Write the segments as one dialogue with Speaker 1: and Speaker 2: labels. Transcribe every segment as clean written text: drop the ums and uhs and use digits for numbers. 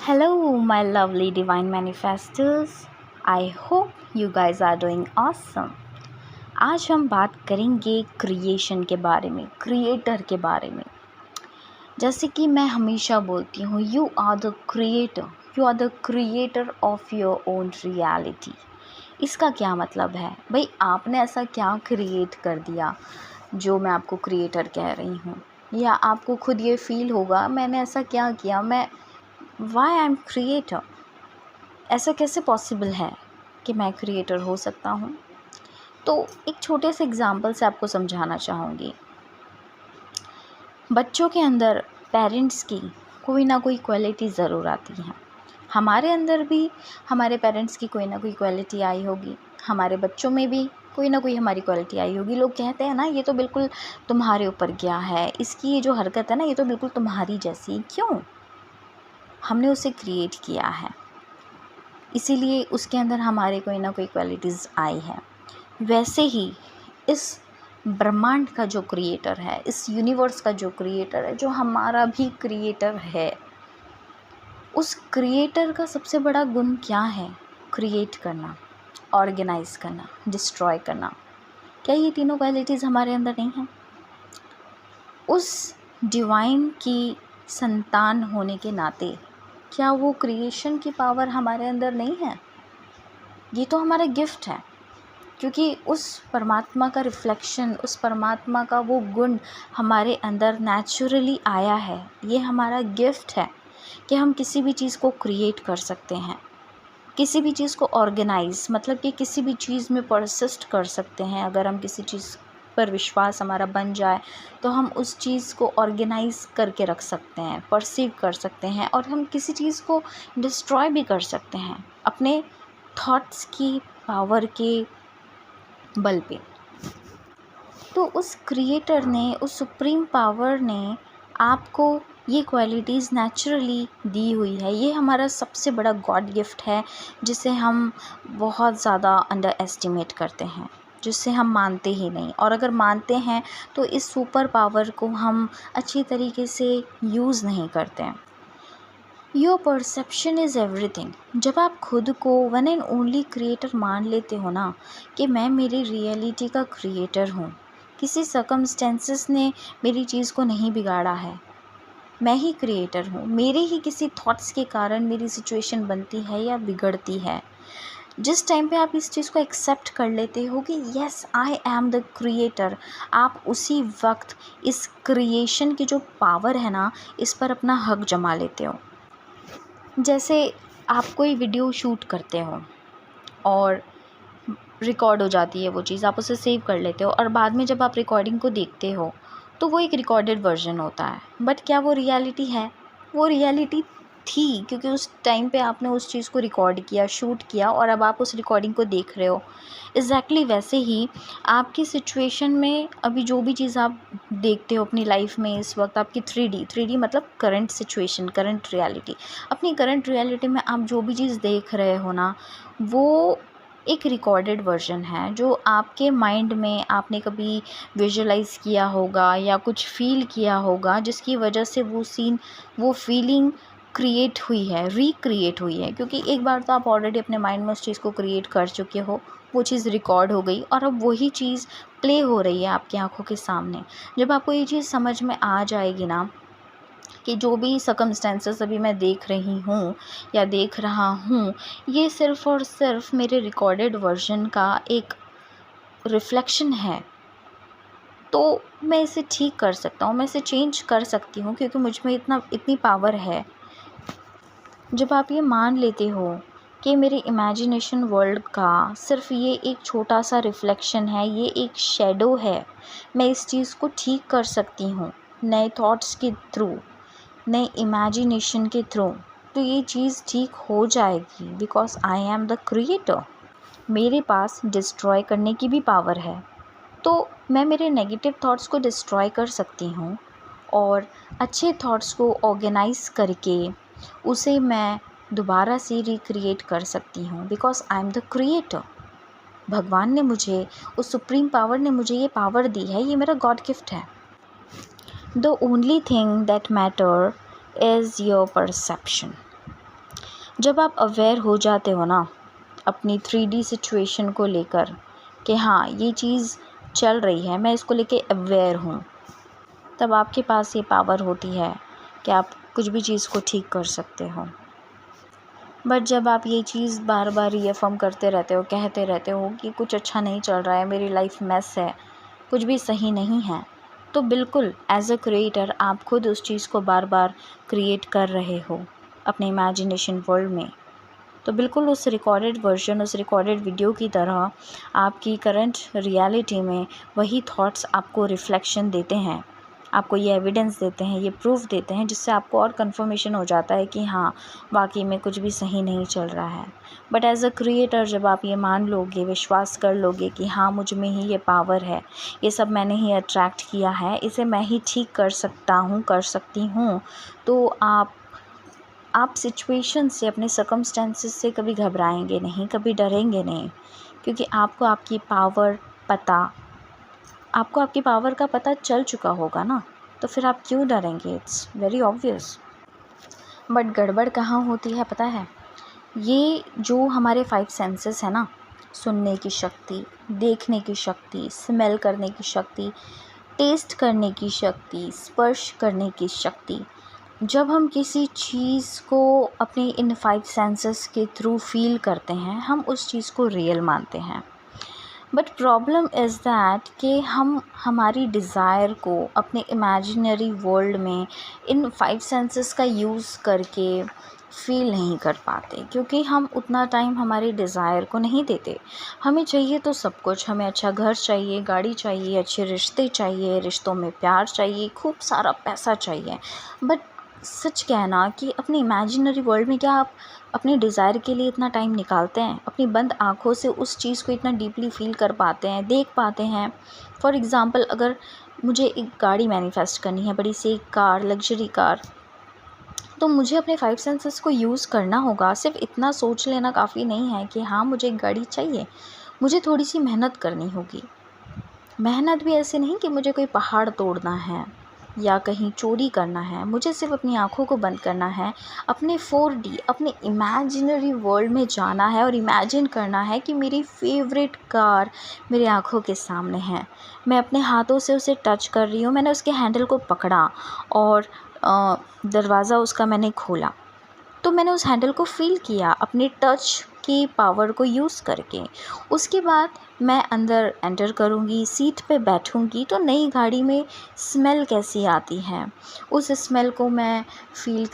Speaker 1: Hello, my lovely divine manifestors. I hope you guys are doing awesome. आज हम बात करेंगे क्रिएशन के बारे में, क्रिएटर के बारे में। जैसे कि मैं हमेशा बोलती हूँ, you are the creator of your own reality. इसका क्या मतलब है भाई? आपने ऐसा क्या क्रिएट कर दिया जो मैं आपको क्रिएटर कह रही हूँ, या आपको खुद ये फील होगा मैंने ऐसा क्या किया, मैं वाई आई एम क्रिएटर। ऐसा कैसे पॉसिबल है कि मैं क्रिएटर हो सकता हूँ? तो एक छोटे से एग्जाम्पल से आपको समझाना चाहूँगी। बच्चों के अंदर पेरेंट्स की कोई ना कोई क्वालिटी ज़रूर आती है। हमारे अंदर भी हमारे पेरेंट्स की कोई ना कोई क्वालिटी आई होगी, हमारे बच्चों में भी कोई ना कोई हमारी क्वालिटी आई होगी। लोग कहते हैं ना, ये तो बिल्कुल तुम्हारे ऊपर गया है, इसकी ये जो हरकत है ना, ये तो बिल्कुल तुम्हारी जैसी। क्यों? हमने उसे क्रिएट किया है, इसीलिए उसके अंदर हमारे कोई ना कोई क्वालिटीज़ आई है। वैसे ही इस ब्रह्मांड का जो क्रिएटर है, इस यूनिवर्स का जो क्रिएटर है, जो हमारा भी क्रिएटर है, उस क्रिएटर का सबसे बड़ा गुण क्या है? क्रिएट करना, ऑर्गेनाइज करना, डिस्ट्रॉय करना। क्या ये तीनों क्वालिटीज़ हमारे अंदर नहीं हैं? उस डिवाइन की संतान होने के नाते क्या वो क्रिएशन की पावर हमारे अंदर नहीं है? ये तो हमारा गिफ्ट है, क्योंकि उस परमात्मा का रिफ्लेक्शन, उस परमात्मा का वो गुण हमारे अंदर नेचुरली आया है। ये हमारा गिफ्ट है कि हम किसी भी चीज़ को क्रिएट कर सकते हैं, किसी भी चीज़ को ऑर्गेनाइज, मतलब कि किसी भी चीज़ में परसिस्ट कर सकते हैं। अगर हम किसी चीज़ पर विश्वास हमारा बन जाए तो हम उस चीज़ को ऑर्गेनाइज करके रख सकते हैं, परसीव कर सकते हैं, और हम किसी चीज़ को डिस्ट्रॉय भी कर सकते हैं अपने थॉट्स की पावर के बल पे। तो उस क्रिएटर ने, उस सुप्रीम पावर ने आपको ये क्वालिटीज़ नेचुरली दी हुई है। ये हमारा सबसे बड़ा गॉड गिफ्ट है, जिसे हम बहुत ज़्यादा अंडर एस्टिमेट करते हैं, जिसे हम मानते ही नहीं। और अगर मानते हैं तो इस सुपर पावर को हम अच्छी तरीके से यूज़ नहीं करते हैं। Your perception is everything. जब आप खुद को वन एंड ओनली क्रिएटर मान लेते हो ना, कि मैं मेरी रियलिटी का क्रिएटर हूँ, किसी सर्कमस्टेंसेस ने मेरी चीज़ को नहीं बिगाड़ा है, मैं ही क्रिएटर हूँ। मेरे ही किसी थॉट्स के कारण मेरी सिचुएशन बनती है या बिगड़ती है। जिस टाइम पे आप इस चीज़ को एक्सेप्ट कर लेते हो कि yes I am the creator, आप उसी वक्त इस क्रिएशन की जो पावर है ना, इस पर अपना हक जमा लेते हो। जैसे आप कोई वीडियो शूट करते हो और रिकॉर्ड हो जाती है वो चीज़, आप उसे सेव कर लेते हो, और बाद में जब आप रिकॉर्डिंग को देखते हो तो वो एक रिकॉर्डेड वर्जन होता है। बट क्या वो रियलिटी है? वो रियलिटी थी, क्योंकि उस टाइम पे आपने उस चीज़ को रिकॉर्ड किया, शूट किया, और अब आप उस रिकॉर्डिंग को देख रहे हो। एग्जैक्टली वैसे ही आपकी सिचुएशन में अभी जो भी चीज़ आप देखते हो अपनी लाइफ में इस वक्त, आपकी 3D मतलब करंट सिचुएशन, करंट रियलिटी, अपनी करंट रियलिटी में आप जो भी चीज़ देख रहे हो ना, वो एक रिकॉर्डेड वर्जन है, जो आपके माइंड में आपने कभी विजुअलाइज़ किया होगा या कुछ फ़ील किया होगा, जिसकी वजह से वो सीन, वो फीलिंग क्रिएट हुई है, रिक्रिएट हुई है। क्योंकि एक बार तो आप ऑलरेडी अपने माइंड में उस चीज़ को क्रिएट कर चुके हो, वो चीज़ रिकॉर्ड हो गई, और अब वही चीज़ प्ले हो रही है आपकी आंखों के सामने। जब आपको ये चीज़ समझ में आ जाएगी ना, कि जो भी सर्कमस्टेंसेस अभी मैं देख रही हूँ या देख रहा हूँ, ये सिर्फ़ और सिर्फ मेरे रिकॉर्डेड वर्जन का एक रिफ्लेक्शन है, तो मैं इसे ठीक कर सकता हूँ, मैं इसे चेंज कर सकती हूँ, क्योंकि मुझ में इतनी पावर है। जब आप ये मान लेते हो कि मेरे इमेजिनेशन वर्ल्ड का सिर्फ ये एक छोटा सा रिफ्लेक्शन है, ये एक शेडो है, मैं इस चीज़ को ठीक कर सकती हूँ नए थॉट्स के थ्रू, नए इमेजिनेशन के थ्रू, तो ये चीज़ ठीक हो जाएगी, because I am the creator. मेरे पास डिस्ट्रॉय करने की भी पावर है, तो मैं मेरे नेगेटिव थॉट्स को डिस्ट्रॉय कर सकती हूँ, और अच्छे थॉट्स को ऑर्गेनाइज करके उसे मैं दोबारा से रिक्रिएट कर सकती हूँ, because I am the creator. भगवान ने मुझे, उस सुप्रीम पावर ने मुझे ये पावर दी है, ये मेरा गॉड गिफ्ट है। The only thing that matter is your perception. जब आप अवेयर हो जाते हो ना अपनी 3D सिचुएशन को लेकर कि हाँ ये चीज़ चल रही है, मैं इसको लेके अवेयर हूँ, तब आपके पास ये पावर होती है कि आप कुछ भी चीज़ को ठीक कर सकते हो। बट जब आप ये चीज़ बार बार रीअफर्म करते रहते हो, कहते रहते हो कि कुछ अच्छा नहीं चल रहा है, मेरी लाइफ मेस है, कुछ भी सही नहीं है, तो बिल्कुल एज अ क्रिएटर आप खुद उस चीज़ को बार बार क्रिएट कर रहे हो अपने इमेजिनेशन वर्ल्ड में। तो बिल्कुल उस रिकॉर्डेड वर्जन, उस रिकॉर्डेड वीडियो की तरह आपकी करंट रियलिटी में वही थॉट्स आपको रिफ्लेक्शन देते हैं, आपको ये एविडेंस देते हैं, ये प्रूफ देते हैं, जिससे आपको और कंफर्मेशन हो जाता है कि हाँ वाकई में कुछ भी सही नहीं चल रहा है। बट एज अ क्रिएटर जब आप ये मान लोगे, विश्वास कर लोगे कि हाँ मुझ में ही ये पावर है, ये सब मैंने ही अट्रैक्ट किया है, इसे मैं ही ठीक कर सकता हूँ, कर सकती हूँ, तो आप सिचुएशन से, अपने सर्कमस्टेंसेस से कभी घबराएंगे नहीं, कभी डरेंगे नहीं, क्योंकि आपको आपकी पावर का पता चल चुका होगा ना, तो फिर आप क्यों डरेंगे? It's very obvious. बट गड़बड़ कहाँ होती है पता है? ये जो हमारे 5 सेंसेस है ना, सुनने की शक्ति, देखने की शक्ति, स्मेल करने की शक्ति, टेस्ट करने की शक्ति, स्पर्श करने की शक्ति, जब हम किसी चीज़ को अपने इन 5 सेंसेस के थ्रू फील करते हैं, हम उस चीज़ को रियल मानते हैं। बट प्रॉब्लम इज़ दैट कि हम हमारी डिज़ायर को अपने इमेजिनरी वर्ल्ड में इन 5 सेंसेस का यूज़ करके फ़ील नहीं कर पाते, क्योंकि हम उतना टाइम हमारी डिज़ायर को नहीं देते। हमें चाहिए तो सब कुछ, हमें अच्छा घर चाहिए, गाड़ी चाहिए, अच्छे रिश्ते चाहिए, रिश्तों में प्यार चाहिए, खूब सारा पैसा चाहिए। बट सच कहना कि अपनी इमेजिनरी वर्ल्ड में क्या आप अपने डिज़ायर के लिए इतना टाइम निकालते हैं? अपनी बंद आँखों से उस चीज़ को इतना डीपली फ़ील कर पाते हैं, देख पाते हैं? फॉर एग्ज़ाम्पल, अगर मुझे एक गाड़ी मैनिफेस्ट करनी है, बड़ी सी एक कार, लग्ज़री कार, तो मुझे अपने 5 सेंसेस को यूज़ करना होगा। सिर्फ इतना सोच लेना काफ़ी नहीं है कि हाँ मुझे एक गाड़ी चाहिए, मुझे थोड़ी सी मेहनत करनी होगी। मेहनत भी ऐसे नहीं कि मुझे कोई पहाड़ तोड़ना है या कहीं चोरी करना है, मुझे सिर्फ अपनी आँखों को बंद करना है, अपने 4D, अपने इमेजिनरी वर्ल्ड में जाना है और इमेजिन करना है कि मेरी फेवरेट कार मेरी आँखों के सामने है। मैं अपने हाथों से उसे टच कर रही हूँ, मैंने उसके हैंडल को पकड़ा और दरवाज़ा उसका मैंने खोला, तो मैंने उस हैंडल को फ़ील किया अपने टच की पावर को यूज़ करके। उसके बाद मैं अंदर एंटर करूँगी, सीट पे बैठूँगी, तो नई गाड़ी में स्मेल कैसी आती है, उस स्मेल को मैं स्मेल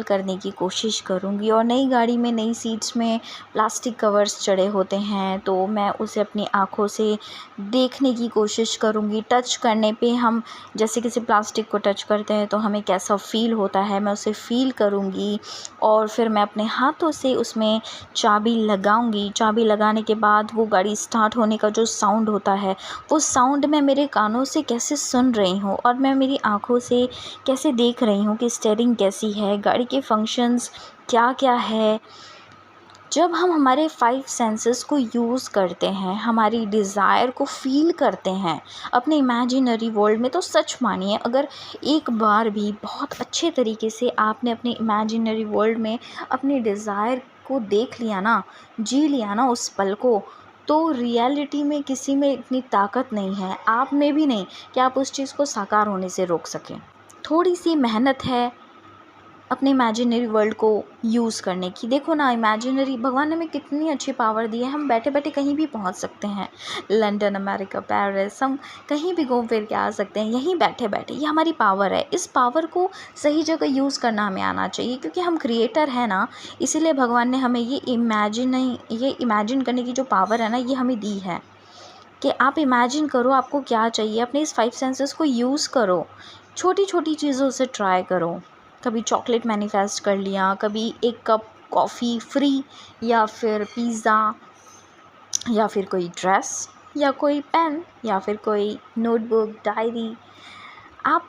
Speaker 1: करने की कोशिश करूँगी। और नई गाड़ी में, नई सीट्स में प्लास्टिक कवर्स चढ़े होते हैं, तो मैं उसे अपनी आँखों से देखने की कोशिश करूँगी। टच करने पे हम जैसे किसी प्लास्टिक को टच करते हैं तो हमें कैसा फ़ील होता है, मैं उसे फ़ील करूँगी। और फिर मैं अपने हाथों से उसमें चाबी लगाऊंगी। चाबी लगाने के बाद वो गाड़ी स्टार्ट होने का जो साउंड होता है, वो साउंड मैं मेरे कानों से कैसे सुन रही हूँ और मैं मेरी आँखों से कैसे देख रही हूँ कि स्टीयरिंग कैसी है, गाड़ी के फंक्शंस क्या क्या है। जब हम हमारे 5 सेंसेस को यूज़ करते हैं, हमारी डिज़ायर को फ़ील करते हैं अपने इमेजिनरी वर्ल्ड में, तो सच मानिए अगर एक बार भी बहुत अच्छे तरीके से आपने अपने इमेजिनरी वर्ल्ड में अपनी डिज़ायर को देख लिया ना, जी लिया ना उस पल को, तो रियलिटी में किसी में इतनी ताकत नहीं है, आप में भी नहीं, कि आप उस चीज़ को साकार होने से रोक सकें। थोड़ी सी मेहनत है अपने इमेजिनरी वर्ल्ड को यूज़ करने की। देखो ना, इमेजिनरी भगवान ने हमें कितनी अच्छी पावर दी है, हम बैठे बैठे कहीं भी पहुंच सकते हैं, लंदन, अमेरिका, पेरिस, हम कहीं भी घूम फिर के आ सकते हैं यहीं बैठे बैठे। ये हमारी पावर है, इस पावर को सही जगह यूज़ करना हमें आना चाहिए, क्योंकि हम क्रिएटर हैं ना, इसीलिए भगवान ने हमें ये इमेजिन करने की जो पावर है ना, ये हमें दी है कि आप इमेजिन करो आपको क्या चाहिए, अपने इस 5 सेंसेस को यूज़ करो, छोटी छोटी चीज़ों से ट्राई करो। कभी चॉकलेट मैनिफेस्ट कर लिया, कभी एक कप कॉफ़ी फ्री, या फिर पिज़्ज़ा, या फिर कोई ड्रेस, या कोई पेन, या फिर कोई नोटबुक, डायरी। आप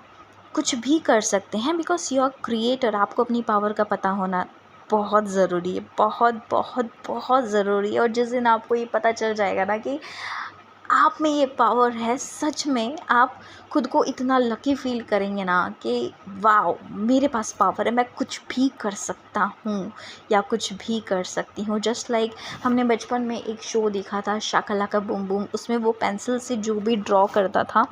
Speaker 1: कुछ भी कर सकते हैं, बिकॉज़ यू आर क्रिएटर। आपको अपनी पावर का पता होना बहुत ज़रूरी है, बहुत बहुत बहुत ज़रूरी है। और जिस दिन आपको ये पता चल जाएगा ना कि आप में ये पावर है, सच में आप खुद को इतना लकी फील करेंगे ना कि वाओ, मेरे पास पावर है, मैं कुछ भी कर सकता हूँ या कुछ भी कर सकती हूँ। जस्ट लाइक हमने बचपन में एक शो देखा था शाका लाका बूम बूम, उसमें वो पेंसिल से जो भी ड्रॉ करता था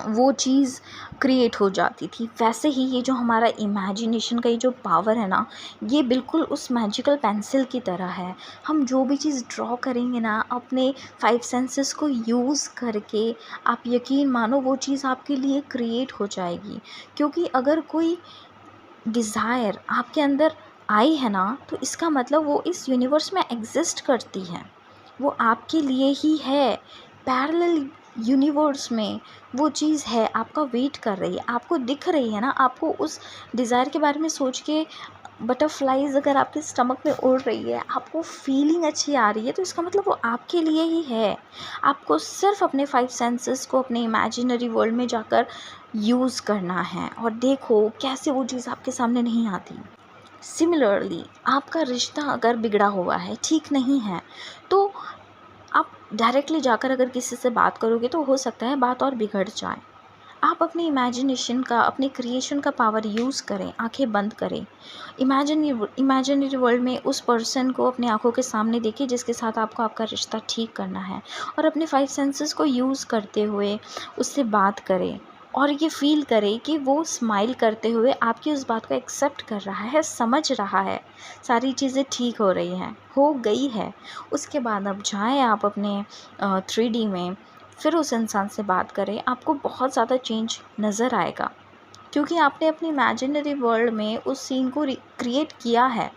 Speaker 1: वो चीज़ क्रिएट हो जाती थी। वैसे ही ये जो हमारा इमेजिनेशन का ये जो पावर है ना, ये बिल्कुल उस मैजिकल पेंसिल की तरह है। हम जो भी चीज़ ड्रॉ करेंगे ना अपने 5 सेंसेस को यूज़ करके, आप यकीन मानो वो चीज़ आपके लिए क्रिएट हो जाएगी। क्योंकि अगर कोई डिज़ायर आपके अंदर आई है ना, तो इसका मतलब वो इस यूनिवर्स में एग्ज़िस्ट करती है, वो आपके लिए ही है। पैरेलल यूनिवर्स में वो चीज़ है, आपका वेट कर रही है, आपको दिख रही है ना। आपको उस डिज़ायर के बारे में सोच के बटरफ्लाइज अगर आपके स्टमक में उड़ रही है, आपको फीलिंग अच्छी आ रही है, तो इसका मतलब वो आपके लिए ही है। आपको सिर्फ अपने 5 सेंसेस को अपने इमेजिनरी वर्ल्ड में जाकर यूज़ करना है और देखो कैसे वो चीज़ आपके सामने नहीं आती। सिमिलरली आपका रिश्ता अगर बिगड़ा हुआ है, ठीक नहीं है, तो आप डायरेक्टली जाकर अगर किसी से बात करोगे तो हो सकता है बात और बिगड़ जाए। आप अपनी इमेजिनेशन का, अपने क्रिएशन का पावर यूज़ करें, आंखें बंद करें। इमेजिनरी वर्ल्ड में उस पर्सन को अपनी आंखों के सामने देखिए जिसके साथ आपको आपका रिश्ता ठीक करना है, और अपने 5 सेंसेस को यूज़ करते हुए उससे बात करें और ये फ़ील करें कि वो स्माइल करते हुए आपकी उस बात को एक्सेप्ट कर रहा है, समझ रहा है, सारी चीज़ें ठीक हो रही हैं, हो गई है। उसके बाद अब जाएँ आप अपने 3D में, फिर उस इंसान से बात करें, आपको बहुत ज़्यादा चेंज नज़र आएगा। क्योंकि आपने अपनी इमेजिनरी वर्ल्ड में उस सीन को क्रिएट किया है,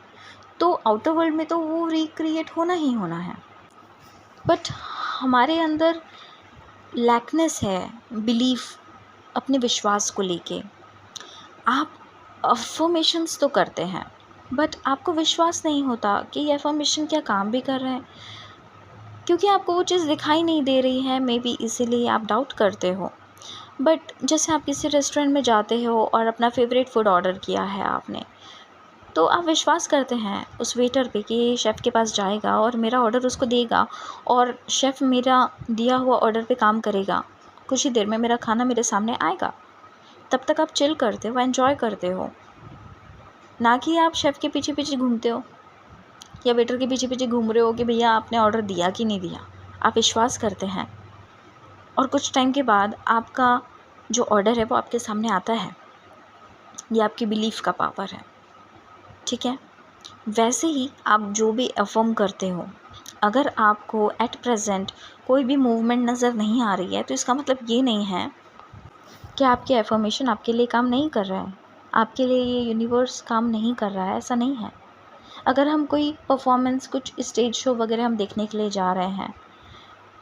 Speaker 1: तो आउटर वर्ल्ड में तो वो रिक्रिएट होना ही होना है। बट हमारे अंदर लैकनेस है बिलीफ, अपने विश्वास को लेके। आप अफर्मेशंस तो करते हैं, बट आपको विश्वास नहीं होता कि ये अफर्मेशन क्या काम भी कर रहे हैं, क्योंकि आपको वो चीज़ दिखाई नहीं दे रही है, मे बी इसीलिए आप डाउट करते हो। बट जैसे आप किसी रेस्टोरेंट में जाते हो और अपना फेवरेट फूड ऑर्डर किया है आपने, तो आप विश्वास करते हैं उस वेटर पे कि शेफ़ के पास जाएगा और मेरा ऑर्डर उसको देगा और शेफ़ मेरा दिया हुआ ऑर्डर पे काम करेगा, कुछ ही देर में मेरा खाना मेरे सामने आएगा। तब तक आप चिल करते हो, एंजॉय करते हो, ना कि आप शेफ़ के पीछे पीछे घूमते हो या वेटर के पीछे पीछे घूम रहे हो कि भैया आपने ऑर्डर दिया कि नहीं दिया। आप विश्वास करते हैं और कुछ टाइम के बाद आपका जो ऑर्डर है वो आपके सामने आता है। ये आपकी बिलीफ का पावर है, ठीक है। वैसे ही आप जो भी अफर्म करते हो, अगर आपको एट प्रेजेंट कोई भी मूवमेंट नज़र नहीं आ रही है, तो इसका मतलब ये नहीं है कि आपके अफर्मेशन आपके लिए काम नहीं कर रहा है, आपके लिए ये यूनिवर्स काम नहीं कर रहा है, ऐसा नहीं है। अगर हम कोई परफॉर्मेंस, कुछ स्टेज शो वगैरह हम देखने के लिए जा रहे हैं,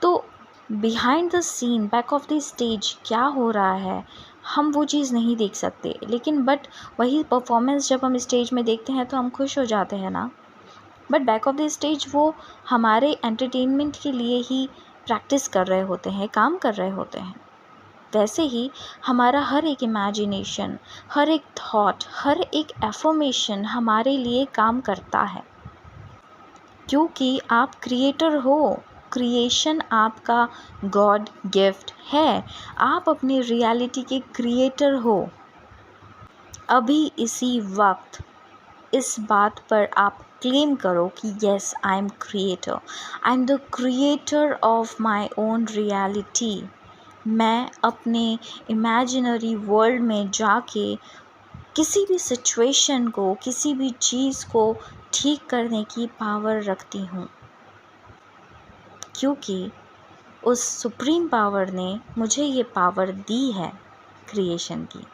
Speaker 1: तो behind the scene, back of the stage क्या हो रहा है, हम वो चीज़ नहीं देख सकते। लेकिन बट वही परफॉर्मेंस जब हम स्टेज में देखते हैं तो हम खुश हो जाते हैं ना। But back of the stage वो हमारे एंटरटेनमेंट के लिए ही प्रैक्टिस कर रहे होते हैं, काम कर रहे होते हैं। वैसे ही हमारा हर एक इमेजिनेशन, हर एक थॉट, हर एक एफर्मेशन हमारे लिए काम करता है, क्योंकि आप क्रिएटर हो। क्रिएशन आपका गॉड गिफ्ट है, आप अपनी रियलिटी के क्रिएटर हो। अभी इसी वक्त इस बात पर आप क्लेम करो कि yes, I am creator, I am the creator of my own reality. मैं अपने इमेजिनरी वर्ल्ड में जाके किसी भी सिचुएशन को, किसी भी चीज़ को ठीक करने की पावर रखती हूँ, क्योंकि उस सुप्रीम पावर ने मुझे ये पावर दी है क्रिएशन की।